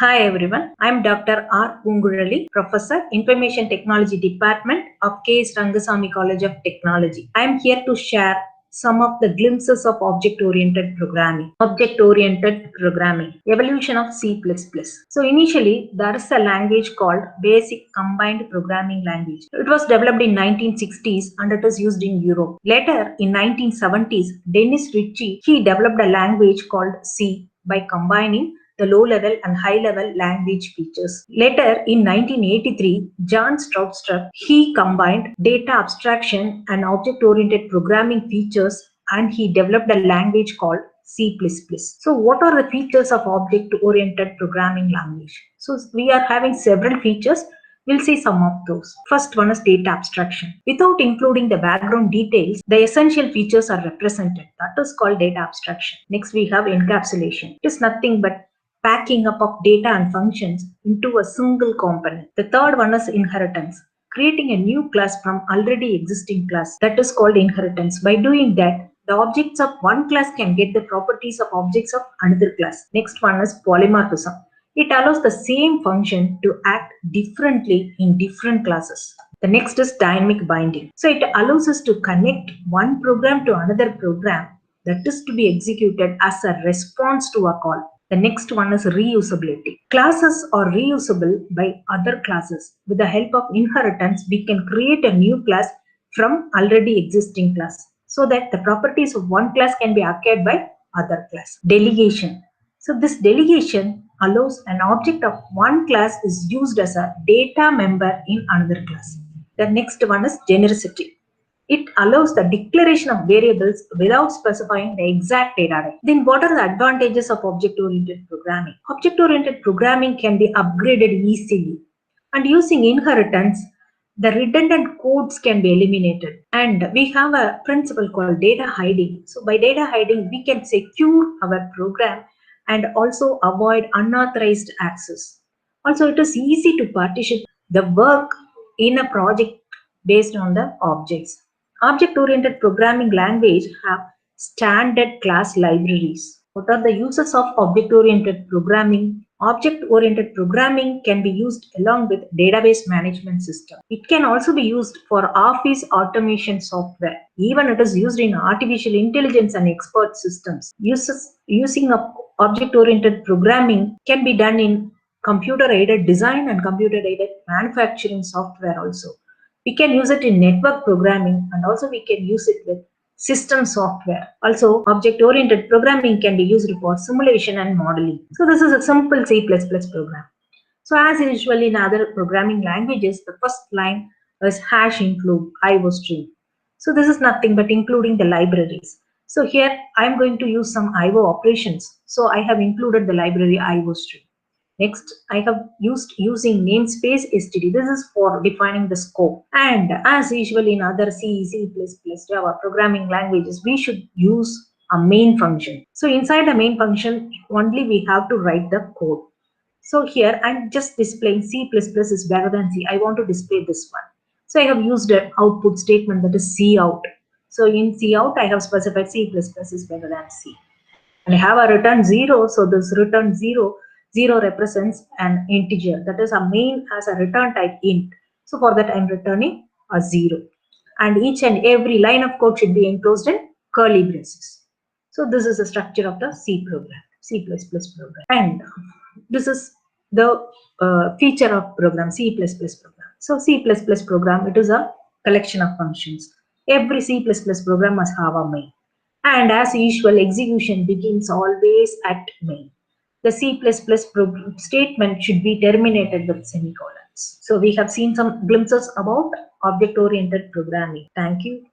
Hi everyone, I am Dr. R. Pungurali, Professor, Information Technology Department of K.S.Rangasamy College of Technology. I am here to share some of the glimpses of object-oriented programming. Object-oriented programming, evolution of C++. So initially, there is a language called Basic Combined Programming Language. It was developed in 1960s and it is used in Europe. Later, in 1970s, Dennis Ritchie, he developed a language called C by combining the low-level and high-level language features. Later, in 1983, John Stroudstrup, he combined data abstraction and object-oriented programming features and he developed a language called C++. So what are the features of object-oriented programming language? So we are having several features. We'll see some of those. First one is data abstraction. Without including the background details, the essential features are represented. That is called data abstraction. Next, we have encapsulation. It is nothing but packing up of data and functions into a single component. The third one is inheritance, creating a new class from already existing class. That is called inheritance. By doing that, the objects of one class can get the properties of objects of another class. Next one is polymorphism. It allows the same function to act differently in different classes. The next is dynamic binding. So it allows us to connect one program to another program that is to be executed as a response to a call. The next one is reusability. Classes are reusable by other classes. With the help of inheritance, we can create a new class from already existing class so that the properties of one class can be acquired by other class. Delegation. So this delegation allows an object of one class is used as a data member in another class. The next one is genericity. It allows the declaration of variables without specifying the exact data type. Then what are the advantages of object-oriented programming? Object-oriented programming can be upgraded easily. And using inheritance, the redundant codes can be eliminated. And we have a principle called data hiding. So by data hiding, we can secure our program and also avoid unauthorized access. Also, it is easy to partition the work in a project based on the objects. Object-oriented programming language have standard class libraries. What are the uses of object-oriented programming? Object-oriented programming can be used along with database management system. It can also be used for office automation software. Even it is used in artificial intelligence and expert systems. Using object-oriented programming can be done in computer-aided design and computer-aided manufacturing software also. We can use it in network programming and also we can use it with system software. Also, object-oriented programming can be used for simulation and modeling. So this is a simple C++ program. So as usual in other programming languages, the first line is hash include IO_string. So this is nothing but including the libraries. So here I am going to use some IO operations. So I have included the library IO_string. Next, I have using namespace std. This is for defining the scope. And as usual in other C, C++, Java programming languages, we should use a main function. So inside the main function, only we have to write the code. So here I'm just displaying C++ is better than C. I want to display this one. So I have used an output statement that is cout. So in cout, I have specified C++ is better than C. And I have a return 0. So this return 0 represents an integer. That is, a main has a return type int. So for that I'm returning a 0. And each and every line of code should be enclosed in curly braces. So this is the structure of the C program, C++ program. And this is the feature of program, C++ program. So C++ program, it is a collection of functions. Every C++ program must have a main. And as usual, execution begins always at main. The C++ statement should be terminated with semicolons. So we have seen some glimpses about object-oriented programming. Thank you.